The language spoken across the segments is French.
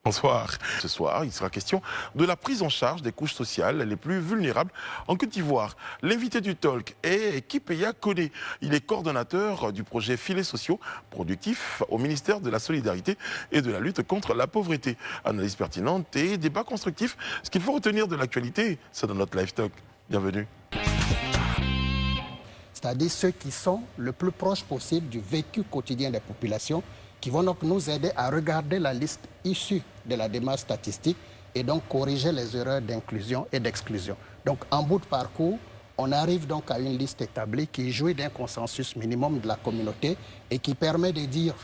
Bonsoir. Ce soir, il sera question de la prise en charge des couches sociales les plus vulnérables en Côte d'Ivoire. L'invité du talk est Kipeya Koné. Il est coordonnateur du projet Filets sociaux productifs au ministère de la Solidarité et de la lutte contre la pauvreté. Analyse pertinente et débat constructif. Ce qu'il faut retenir de l'actualité, c'est dans notre live talk. Bienvenue. C'est-à-dire ceux qui sont le plus proches possible du vécu quotidien des populations, qui vont donc nous aider à regarder la liste issue de la démarche statistique et donc corriger les erreurs d'inclusion et d'exclusion. Donc en bout de parcours, on arrive donc à une liste établie qui jouit d'un consensus minimum de la communauté et qui permet de dire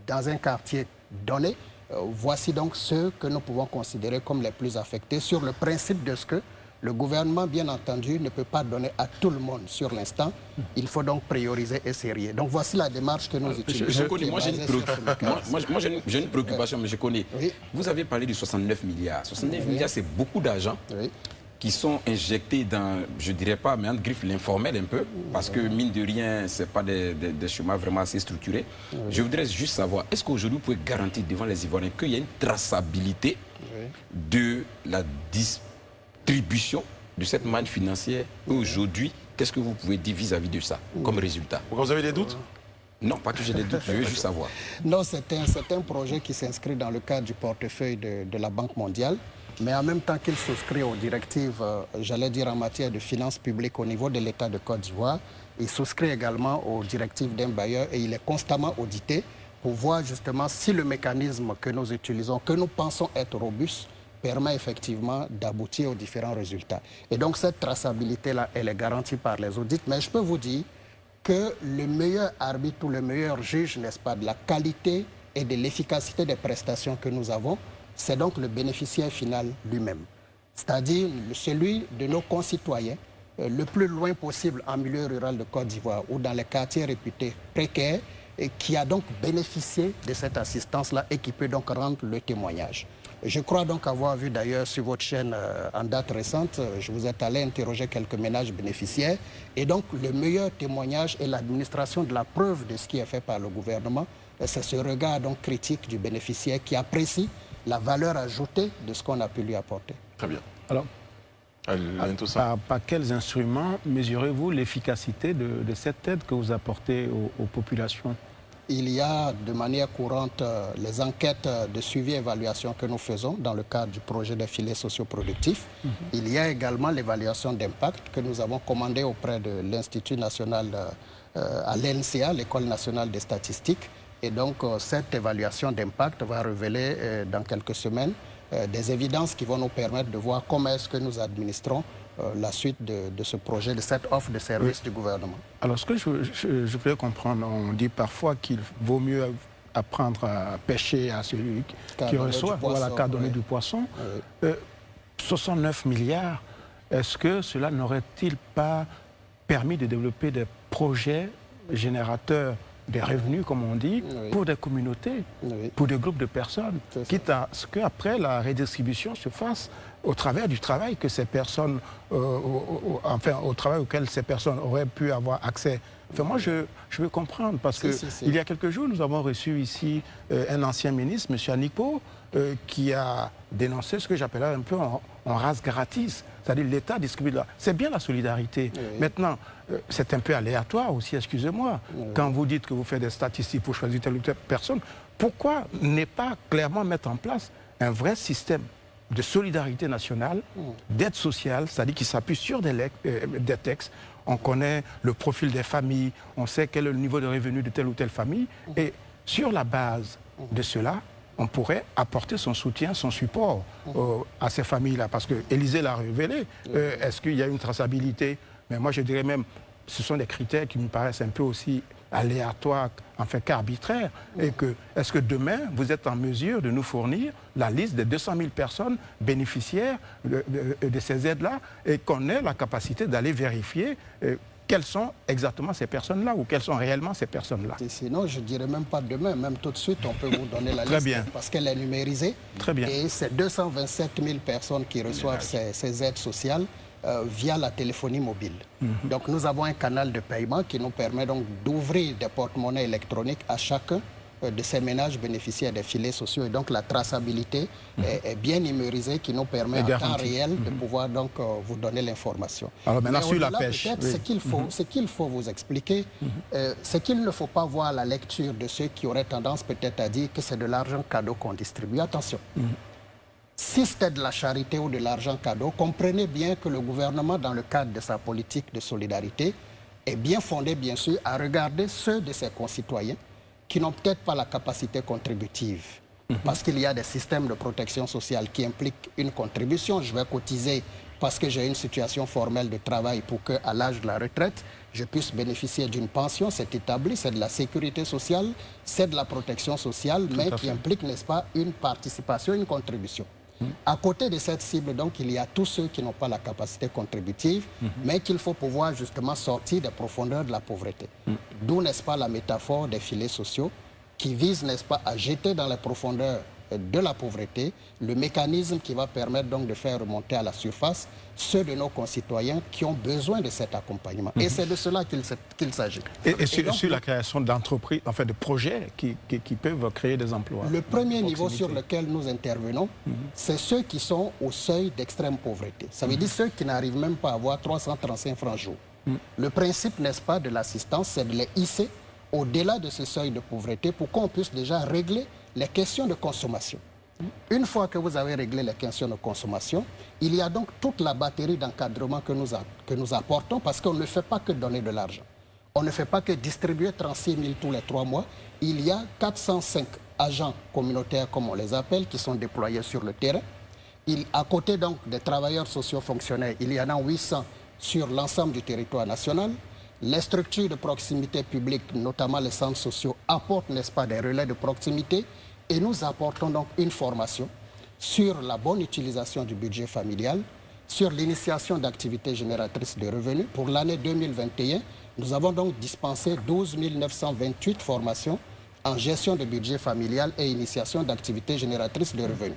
dans un quartier donné, voici donc ceux que nous pouvons considérer comme les plus affectés sur le principe de ce que le gouvernement, bien entendu, ne peut pas donner à tout le monde sur l'instant. Il faut donc prioriser et serrer. Donc voici la démarche que nous utilisons. Je connais, moi j'ai une préoccupation, mais je connais. Oui. Vous avez parlé de 69 milliards. 69 milliards, c'est beaucoup d'argent qui sont injectés dans, je dirais pas, mais en griffe l'informel un peu, parce que mine de rien, ce n'est pas des chemins vraiment assez structurés. Je voudrais juste savoir, est-ce qu'aujourd'hui, vous pouvez garantir devant les Ivoiriens qu'il y a une traçabilité de la distribution de cette manne financière aujourd'hui? Qu'est-ce que vous pouvez dire vis-à-vis de ça comme résultat? Vous avez des doutes? Non, pas que j'ai des doutes, je veux juste savoir. Non, c'est un projet qui s'inscrit dans le cadre du portefeuille de la Banque mondiale, mais en même temps qu'il souscrit aux directives, j'allais dire en matière de finances publiques au niveau de l'État de Côte d'Ivoire, il souscrit également aux directives d'un bailleur et il est constamment audité pour voir justement si le mécanisme que nous utilisons, que nous pensons être robuste, permet effectivement d'aboutir aux différents résultats. Et donc cette traçabilité-là, elle est garantie par les audits. Mais je peux vous dire que le meilleur arbitre ou le meilleur juge, n'est-ce pas, de la qualité et de l'efficacité des prestations que nous avons, c'est donc le bénéficiaire final lui-même. C'est-à-dire celui de nos concitoyens, le plus loin possible en milieu rural de Côte d'Ivoire ou dans les quartiers réputés précaires, et qui a donc bénéficié de cette assistance-là et qui peut donc rendre le témoignage. Je crois donc avoir vu d'ailleurs sur votre chaîne en date récente, je vous êtes allé interroger quelques ménages bénéficiaires. Et donc le meilleur témoignage est l'administration de la preuve de ce qui est fait par le gouvernement. C'est ce regard donc critique du bénéficiaire qui apprécie la valeur ajoutée de ce qu'on a pu lui apporter. Très bien. Alors, par quels instruments mesurez-vous l'efficacité de cette aide que vous apportez aux populations? Il y a de manière courante les enquêtes de suivi et évaluation que nous faisons dans le cadre du projet des filets socioproductifs. Il y a également l'évaluation d'impact que nous avons commandée auprès de l'Institut national, à l'ENCA, l'École nationale des statistiques. Et donc cette évaluation d'impact va révéler dans quelques semaines des évidences qui vont nous permettre de voir comment est-ce que nous administrons la suite de ce projet, de cette offre de service du gouvernement. Alors, ce que je voulais comprendre, on dit parfois qu'il vaut mieux apprendre à pêcher à celui qui reçoit, voilà, qu'à donner du poisson. 69 milliards, est-ce que cela n'aurait-il pas permis de développer des projets générateurs des revenus, comme on dit, pour des communautés, pour des groupes de personnes, quitte à ce qu'après la redistribution se fasse au travers du travail que ces personnes, enfin au travail auquel ces personnes auraient pu avoir accès. Enfin, moi, je veux comprendre, parce que il y a quelques jours, nous avons reçu ici un ancien ministre, M. Anipo, qui a dénoncé ce que j'appellerais un peu en race gratis. C'est-à-dire l'État distribue de la... C'est bien la solidarité. Maintenant, c'est un peu aléatoire aussi, excusez-moi. Quand vous dites que vous faites des statistiques pour choisir telle ou telle personne, pourquoi ne pas clairement mettre en place un vrai système de solidarité nationale, d'aide sociale, c'est-à-dire qui s'appuie sur des textes. On connaît le profil des familles, on sait quel est le niveau de revenu de telle ou telle famille. Et sur la base de cela, on pourrait apporter son soutien, son support à ces familles-là. Parce que Élysée l'a révélé. Est-ce qu'il y a une traçabilité? Mais moi, je dirais même, ce sont des critères qui me paraissent un peu aussi aléatoires, enfin qu'arbitraires. Et que, est-ce que demain, vous êtes en mesure de nous fournir la liste des 200 000 personnes bénéficiaires de ces aides-là et qu'on ait la capacité d'aller vérifier quelles sont exactement ces personnes-là ou quelles sont réellement ces personnes-là? Sinon, je ne dirais même pas demain, même tout de suite, on peut vous donner la liste parce qu'elle est numérisée. Très bien. Et c'est 227 000 personnes qui reçoivent ces aides sociales via la téléphonie mobile. Donc nous avons un canal de paiement qui nous permet donc d'ouvrir des porte-monnaies électroniques à chacun de ces ménages bénéficiaires des filets sociaux. Et donc la traçabilité est bien numérisée, qui nous permet en temps réel de pouvoir donc vous donner l'information. Alors maintenant sur la pêche. Ce qu'il faut vous expliquer, c'est qu'il ne faut pas voir la lecture de ceux qui auraient tendance peut-être à dire que c'est de l'argent cadeau qu'on distribue. Attention. Si c'était de la charité ou de l'argent cadeau, comprenez bien que le gouvernement, dans le cadre de sa politique de solidarité, est bien fondé, bien sûr, à regarder ceux de ses concitoyens qui n'ont peut-être pas la capacité contributive. Parce qu'il y a des systèmes de protection sociale qui impliquent une contribution. Je vais cotiser parce que j'ai une situation formelle de travail pour qu'à l'âge de la retraite, je puisse bénéficier d'une pension. C'est établi, c'est de la sécurité sociale, c'est de la protection sociale, mais qui implique, n'est-ce pas, une participation, une contribution. À côté de cette cible, donc, il y a tous ceux qui n'ont pas la capacité contributive, mais qu'il faut pouvoir justement sortir des profondeurs de la pauvreté. D'où, n'est-ce pas, la métaphore des filets sociaux qui vise, n'est-ce pas, à jeter dans les profondeurs de la pauvreté le mécanisme qui va permettre donc de faire remonter à la surface ceux de nos concitoyens qui ont besoin de cet accompagnement. Et c'est de cela qu'il s'agit. Et sur la création d'entreprises, enfin de projets qui peuvent créer des emplois. Le premier niveau sur lequel nous intervenons, c'est ceux qui sont au seuil d'extrême pauvreté. Ça veut dire ceux qui n'arrivent même pas à avoir 335 francs jour. Le principe, n'est-ce pas, de l'assistance, c'est de les hisser au-delà de ce seuil de pauvreté pour qu'on puisse déjà régler les questions de consommation. Une fois que vous avez réglé les questions de consommation, il y a donc toute la batterie d'encadrement que nous apportons, parce qu'on ne fait pas que donner de l'argent. On ne fait pas que distribuer 36 000 tous les 3 mois. Il y a 405 agents communautaires, comme on les appelle, qui sont déployés sur le terrain. À côté donc des travailleurs socio-fonctionnaires, il y en a 800 sur l'ensemble du territoire national. Les structures de proximité publique, notamment les centres sociaux, apportent, n'est-ce pas, des relais de proximité, et nous apportons donc une formation sur la bonne utilisation du budget familial, sur l'initiation d'activités génératrices de revenus. Pour l'année 2021, nous avons donc dispensé 12 928 formations en gestion de budget familial et initiation d'activités génératrices de revenus.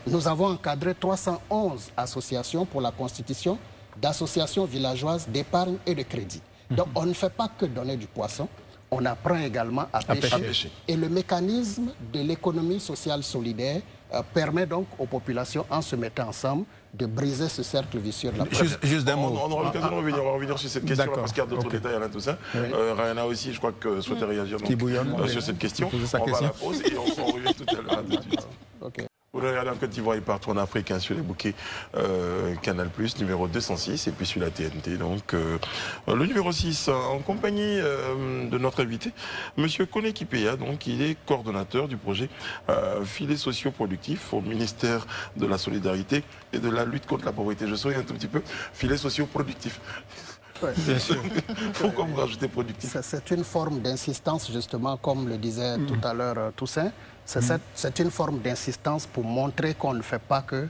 Nous avons encadré 311 associations pour la constitution d'associations villageoises d'épargne et de crédit. Donc on ne fait pas que donner du poisson, on apprend également à pêcher. Et le mécanisme de l'économie sociale solidaire permet donc aux populations, en se mettant ensemble, de briser ce cercle vicieux de la pauvreté. Juste d'un mot. On aura l'occasion de revenir sur cette question parce qu'il y a d'autres détails, Alain Toussaint. Rayana aussi, je crois que souhaitait réagir sur cette question. On va la pause et on s'en revient tout à l'heure. Vous regardez en Côte d'Ivoire et partout en Afrique, sur les bouquets Canal+, numéro 206, et puis sur la TNT. Donc, le numéro 6, en compagnie de notre invité, M. Kone Kipeya, donc, il est coordonnateur du projet Filets sociaux productifs au ministère de la Solidarité et de la lutte contre la pauvreté. Je souris un tout petit peu, filets sociaux productifs. Ouais. Bien sûr. Pourquoi vous rajoutez productif? C'est une forme d'insistance, justement, comme le disait tout à l'heure Toussaint. C'est une forme d'insistance pour montrer qu'on ne fait pas que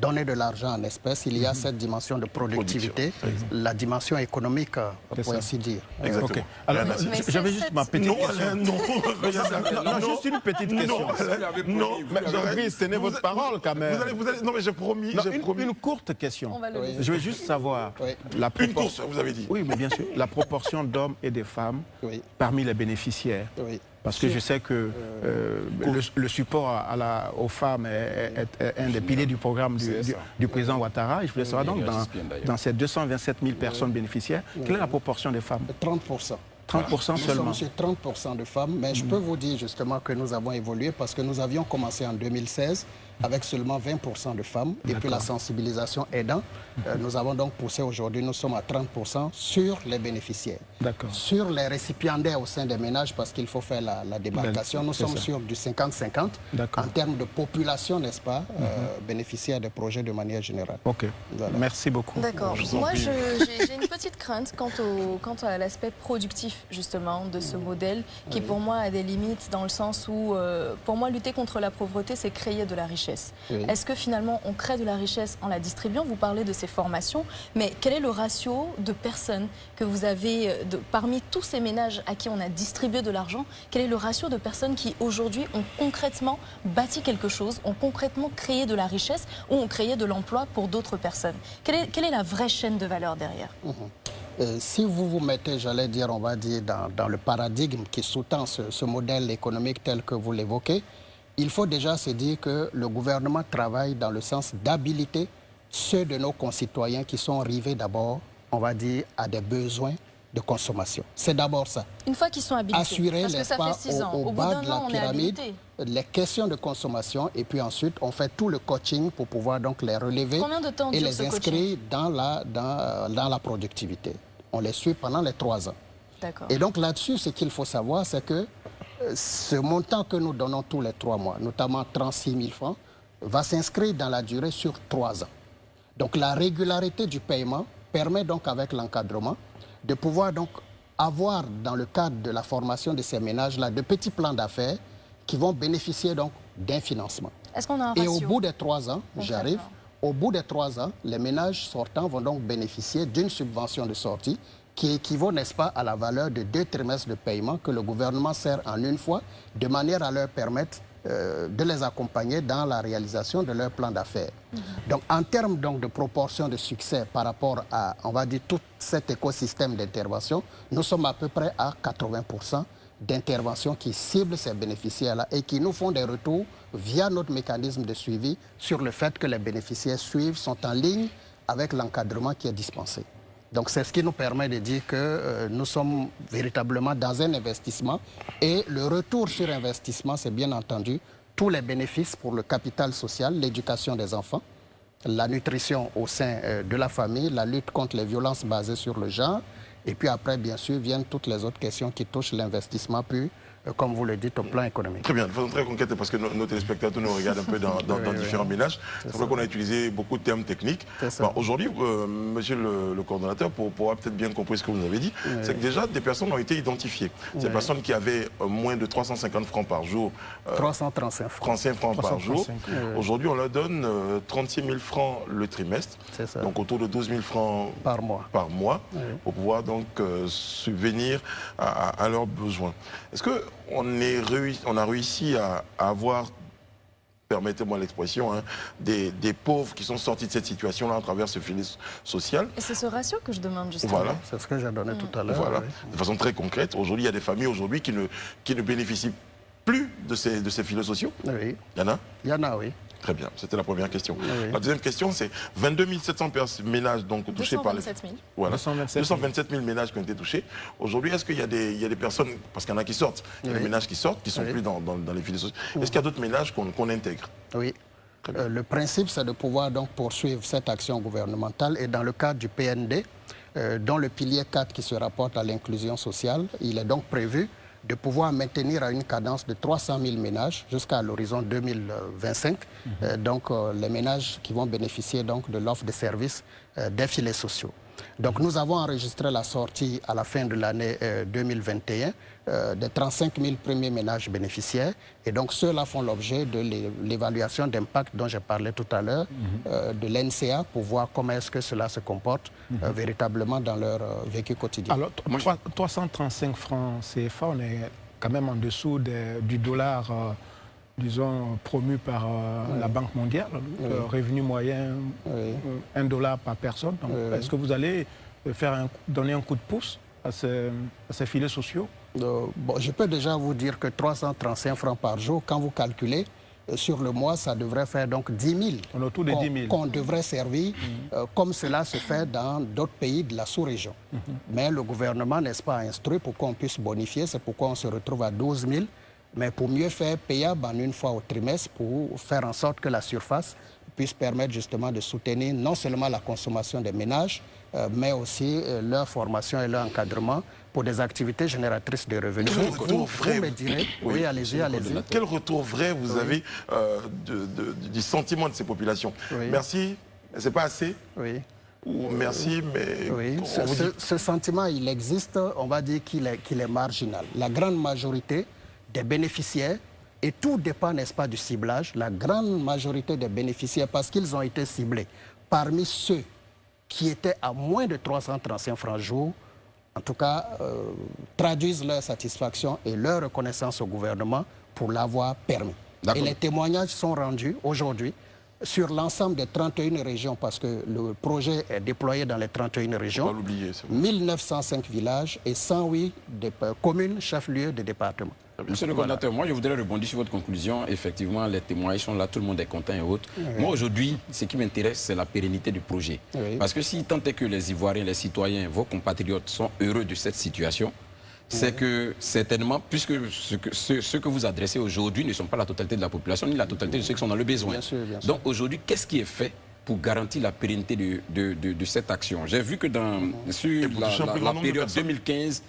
donner de l'argent en espèces. Il y a cette dimension de productivité, la dimension économique, pour ainsi dire. Exactement. Okay. Alors, j'avais juste ma petite question. Non, juste une petite question. Non, Jean-Brice, tenez votre parole quand même. Non, mais j'ai promis. Une courte question. Je veux juste savoir. Une course, vous avez dit. Oui, mais bien sûr. La proportion d'hommes et de femmes parmi les bénéficiaires. Parce que je sais que le support aux femmes est un des piliers du programme du président Ouattara. Et je voulais savoir donc, dans ces 227 000 personnes bénéficiaires, quelle est la proportion des femmes? 30%. 30% seulement. Nous sommes sur 30% de femmes, mais je peux vous dire justement que nous avons évolué parce que nous avions commencé en 2016 avec seulement 20% de femmes. Et puis la sensibilisation aidant, nous avons donc poussé aujourd'hui, nous sommes à 30% sur les bénéficiaires. Sur les récipiendaires au sein des ménages, parce qu'il faut faire la démarcation, nous sommes sur du 50-50 en termes de population, n'est-ce pas, bénéficiaires des projets de manière générale. Ok, voilà. Merci beaucoup. D'accord. Moi, j'ai une petite crainte quant à l'aspect productif, justement, de ce modèle, qui pour moi a des limites dans le sens où, pour moi, lutter contre la pauvreté, c'est créer de la richesse. Est-ce que finalement, on crée de la richesse en la distribuant? Vous parlez de ces formations, mais quel est le ratio de personnes que vous avez, parmi tous ces ménages à qui on a distribué de l'argent, quel est le ratio de personnes qui aujourd'hui ont concrètement bâti quelque chose, ont concrètement créé de la richesse ou ont créé de l'emploi pour d'autres personnes? Quelle est la vraie chaîne de valeur derrière? Si vous vous mettez, j'allais dire, on va dire, dans le paradigme qui sous-tend ce modèle économique tel que vous l'évoquez, il faut déjà se dire que le gouvernement travaille dans le sens d'habiliter ceux de nos concitoyens qui sont rivés d'abord, on va dire, à des besoins de consommation. C'est d'abord ça. Une fois qu'ils sont habilités, assurer, parce que ça fait 6 ans. au bas de la pyramide, les questions de consommation, et puis ensuite, on fait tout le coaching pour pouvoir donc les relever et les inscrire dans la productivité. On les suit pendant les 3 ans. Et donc là-dessus, ce qu'il faut savoir, c'est que ce montant que nous donnons tous les 3 mois, notamment 36 000 francs, va s'inscrire dans la durée sur 3 ans. Donc la régularité du paiement permet donc avec l'encadrement de pouvoir donc avoir dans le cadre de la formation de ces ménages-là de petits plans d'affaires qui vont bénéficier donc d'un financement. Est-ce qu'on a un ratio? Et au bout des 3 ans, j'arrive, au bout des 3 ans, les ménages sortants vont donc bénéficier d'une subvention de sortie qui équivaut, n'est-ce pas, à la valeur de 2 trimestres de paiement que le gouvernement sert en une fois, de manière à leur permettre de les accompagner dans la réalisation de leur plan d'affaires. Donc, en termes donc, de proportion de succès par rapport à, on va dire, tout cet écosystème d'intervention, nous sommes à peu près à 80% d'interventions qui ciblent ces bénéficiaires-là et qui nous font des retours via notre mécanisme de suivi sur le fait que les bénéficiaires suivent, sont en ligne avec l'encadrement qui est dispensé. Donc c'est ce qui nous permet de dire que nous sommes véritablement dans un investissement et le retour sur investissement, c'est bien entendu tous les bénéfices pour le capital social, l'éducation des enfants, la nutrition au sein de la famille, la lutte contre les violences basées sur le genre et puis après, bien sûr, viennent toutes les autres questions qui touchent l'investissement pur, comme vous le dites, au plan économique. Très bien, de façon très concrète, parce que nos téléspectateurs nous regardent un peu dans différents ménages. C'est vrai qu'on a utilisé beaucoup de termes techniques. Bon, aujourd'hui, monsieur le coordonnateur, pour pouvoir peut-être bien comprendre ce que vous avez dit, c'est que déjà des personnes ont été identifiées. Ces personnes qui avaient moins de 350 francs par jour. 335 francs. 35 francs par jour. Aujourd'hui, on leur donne 36 000 francs le trimestre. Donc autour de 12 000 francs par mois pour pouvoir donc subvenir à leurs besoins. Est-ce qu'on a réussi à avoir, permettez-moi l'expression, hein, des pauvres qui sont sortis de cette situation-là à travers ce filet social? Et c'est ce ratio que je demande justement. Voilà. C'est ce que j'ai donné tout à l'heure. Voilà. De façon très concrète, aujourd'hui, il y a des familles aujourd'hui qui ne bénéficient plus de ces filets sociaux. Oui. Il y en a? Il y en a, oui. Très bien, c'était la première question. La deuxième question, c'est 22 700 ménages donc, touchés par les... 227 000. Voilà, 227 000 ménages qui ont été touchés. Aujourd'hui, est-ce qu'il y a des personnes, parce qu'il y en a qui sortent, il y a des ménages qui sortent, qui ne sont plus dans les filets sociaux. Est-ce qu'il y a d'autres ménages qu'on intègre? Oui. Le principe, c'est de pouvoir donc poursuivre cette action gouvernementale et dans le cadre du PND, dont le pilier 4 qui se rapporte à l'inclusion sociale, il est donc prévu de pouvoir maintenir à une cadence de 300 000 ménages jusqu'à l'horizon 2025. Donc, les ménages qui vont bénéficier donc, de l'offre de services des filets sociaux. Donc, nous avons enregistré la sortie à la fin de l'année 2021 des 35 000 premiers ménages bénéficiaires. Et donc, ceux-là font l'objet de l'évaluation d'impact dont j'ai parlé tout à l'heure, de l'NCA, pour voir comment est-ce que cela se comporte véritablement dans leur vécu quotidien. Alors, 335 francs CFA, on est quand même en dessous du dollar, disons, promu par la Banque mondiale. Revenu moyen, $1 par personne. Est-ce que vous allez donner un coup de pouce à ces filets sociaux? Bon, je peux déjà vous dire que 335 francs par jour, quand vous calculez, sur le mois, ça devrait faire donc 10 000. On est autour de 10 000. Qu'on devrait servir, comme cela se fait dans d'autres pays de la sous-région. Mais le gouvernement, n'est-ce pas, instruit pour qu'on puisse bonifier. C'est pourquoi on se retrouve à 12 000. Mais pour mieux faire payable en une fois au trimestre, pour faire en sorte que la surface puisse permettre justement de soutenir non seulement la consommation des ménages, mais aussi leur formation et leur encadrement pour des activités génératrices de revenus. Vous me direz, oui, allez-y. Quel retour vrai vous avez du sentiment de ces populations? Merci, mais ce n'est pas assez? Oui. Ou merci, mais... Oui, ce sentiment, il existe, on va dire qu'il est marginal. La grande majorité des bénéficiaires, et tout dépend, n'est-ce pas, du ciblage, la grande majorité des bénéficiaires, parce qu'ils ont été ciblés, parmi ceux qui étaient à moins de 335 francs jour, en tout cas, traduisent leur satisfaction et leur reconnaissance au gouvernement pour l'avoir permis. Et les témoignages sont rendus aujourd'hui sur l'ensemble des 31 régions, parce que le projet est déployé dans les 31 régions, 1905 villages et 108 communes, chefs-lieux de départements. Monsieur le coordinateur, moi je voudrais rebondir sur votre conclusion. Effectivement, les témoignages sont là, tout le monde est content et autres. Oui. Moi aujourd'hui, ce qui m'intéresse, c'est la pérennité du projet. Oui. Parce que si tant est que les Ivoiriens, les citoyens, vos compatriotes sont heureux de cette situation, c'est que certainement, puisque ceux que vous adressez aujourd'hui ne sont pas la totalité de la population, ni la totalité de ceux qui sont dans le besoin. Bien sûr, bien sûr. Donc aujourd'hui, qu'est-ce qui est fait pour garantir la pérennité de cette action? J'ai vu que sur la période 2015-2020,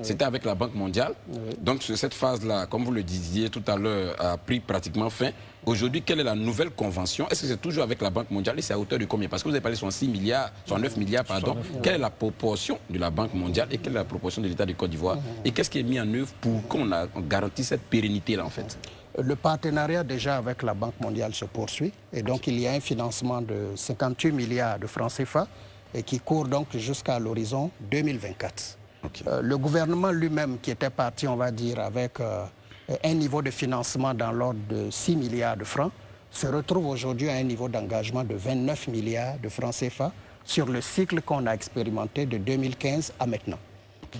c'était avec la Banque mondiale. Donc cette phase-là, comme vous le disiez tout à l'heure, a pris pratiquement fin. Aujourd'hui, quelle est la nouvelle convention? Est-ce que c'est toujours avec la Banque mondiale et c'est à hauteur de combien? Parce que vous avez parlé de 106 milliards, 109 milliards, pardon. Quelle est la proportion de la Banque mondiale et quelle est la proportion de l'État de Côte d'Ivoire? Et qu'est-ce qui est mis en œuvre pour qu'on garantisse cette pérennité-là, en fait? Le partenariat déjà avec la Banque mondiale se poursuit et donc il y a un financement de 58 milliards de francs CFA et qui court donc jusqu'à l'horizon 2024. Okay. Le gouvernement lui-même qui était parti, on va dire, avec un niveau de financement dans l'ordre de 6 milliards de francs, se retrouve aujourd'hui à un niveau d'engagement de 29 milliards de francs CFA sur le cycle qu'on a expérimenté de 2015 à maintenant.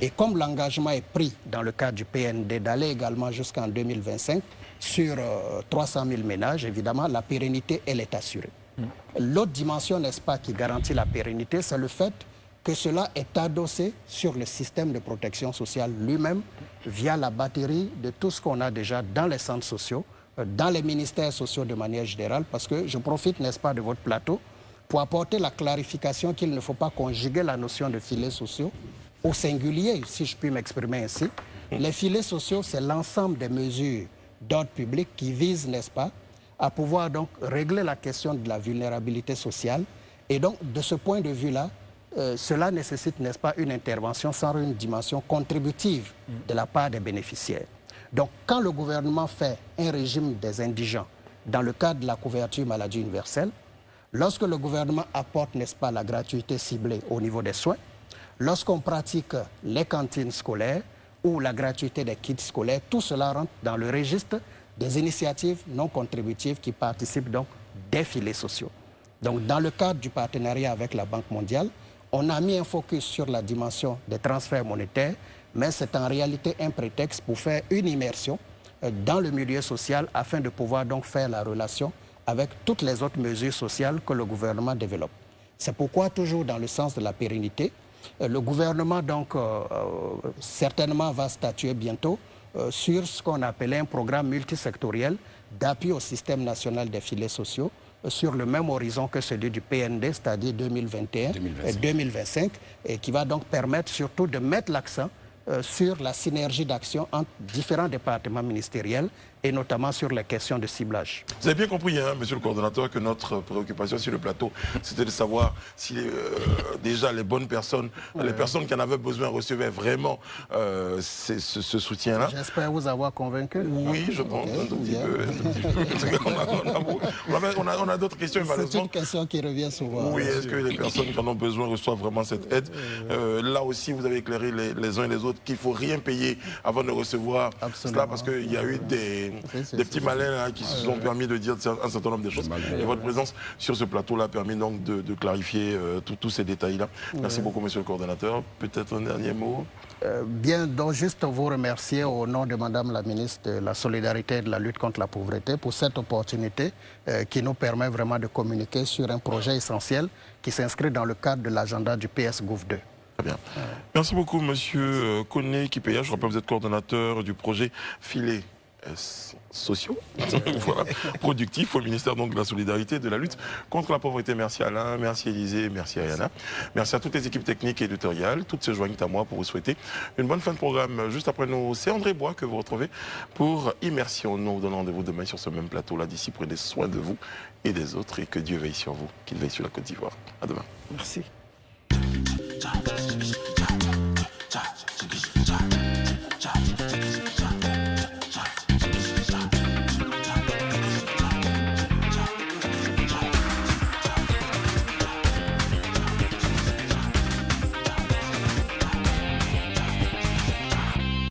Et comme l'engagement est pris dans le cadre du PND d'aller également jusqu'en 2025 sur 300 000 ménages, évidemment, la pérennité, elle est assurée. L'autre dimension, n'est-ce pas, qui garantit la pérennité, c'est le fait que cela est adossé sur le système de protection sociale lui-même via la batterie de tout ce qu'on a déjà dans les centres sociaux, dans les ministères sociaux de manière générale, parce que je profite, n'est-ce pas, de votre plateau pour apporter la clarification qu'il ne faut pas conjuguer la notion de filets sociaux au singulier, si je puis m'exprimer ainsi. Les filets sociaux, c'est l'ensemble des mesures d'ordre public qui visent, n'est-ce pas, à pouvoir donc régler la question de la vulnérabilité sociale. Et donc, de ce point de vue-là, cela nécessite, n'est-ce pas, une intervention sans une dimension contributive de la part des bénéficiaires. Donc, quand le gouvernement fait un régime des indigents dans le cadre de la couverture maladie universelle, lorsque le gouvernement apporte, n'est-ce pas, la gratuité ciblée au niveau des soins, lorsqu'on pratique les cantines scolaires ou la gratuité des kits scolaires, tout cela rentre dans le registre des initiatives non contributives qui participent donc des filets sociaux. Donc, dans le cadre du partenariat avec la Banque mondiale, on a mis un focus sur la dimension des transferts monétaires, mais c'est en réalité un prétexte pour faire une immersion dans le milieu social afin de pouvoir donc faire la relation avec toutes les autres mesures sociales que le gouvernement développe. C'est pourquoi, toujours dans le sens de la pérennité, le gouvernement donc certainement va statuer bientôt sur ce qu'on appelait un programme multisectoriel d'appui au système national des filets sociaux sur le même horizon que celui du PND, c'est-à-dire 2021 et 2025, et qui va donc permettre surtout de mettre l'accent sur la synergie d'action entre différents départements ministériels et notamment sur les questions de ciblage. Vous avez bien compris, hein, monsieur le coordonnateur, que notre préoccupation sur le plateau, c'était de savoir si déjà les bonnes personnes, les personnes qui en avaient besoin recevaient vraiment ce soutien-là. J'espère vous avoir convaincu. Oui, je pense un tout petit peu. On a d'autres questions. C'est une question qui revient souvent. Oui, est-ce que les personnes qui en ont besoin reçoivent vraiment cette aide? Là aussi, vous avez éclairé les uns et les autres qu'il ne faut rien payer avant de recevoir cela, parce qu'il y a eu des petits malins là, qui se sont permis de dire un certain nombre de choses. Et votre présence sur ce plateau-là a permis donc de clarifier tous ces détails-là. Merci beaucoup, monsieur le coordonnateur. Peut-être un dernier mot? Bien, donc juste vous remercier au nom de madame la ministre de la Solidarité et de la lutte contre la pauvreté pour cette opportunité qui nous permet vraiment de communiquer sur un projet essentiel qui s'inscrit dans le cadre de l'agenda du PS Gouv 2. Très bien. Merci beaucoup, monsieur Koné Kipeya. Je rappelle que vous êtes coordonnateur du projet Filets sociaux, voilà, productifs au ministère donc, de la Solidarité et de la lutte contre la pauvreté. Merci Alain, merci Élisée, merci Ayana. Merci à toutes les équipes techniques et éditoriales. Toutes se joignent à moi pour vous souhaiter une bonne fin de programme. Juste après nous, c'est André Bois que vous retrouvez pour Immersion. Nous vous donnons rendez-vous demain sur ce même plateau-là. D'ici, prenez soin de vous et des autres et que Dieu veille sur vous, qu'il veille sur la Côte d'Ivoire. À demain. Merci.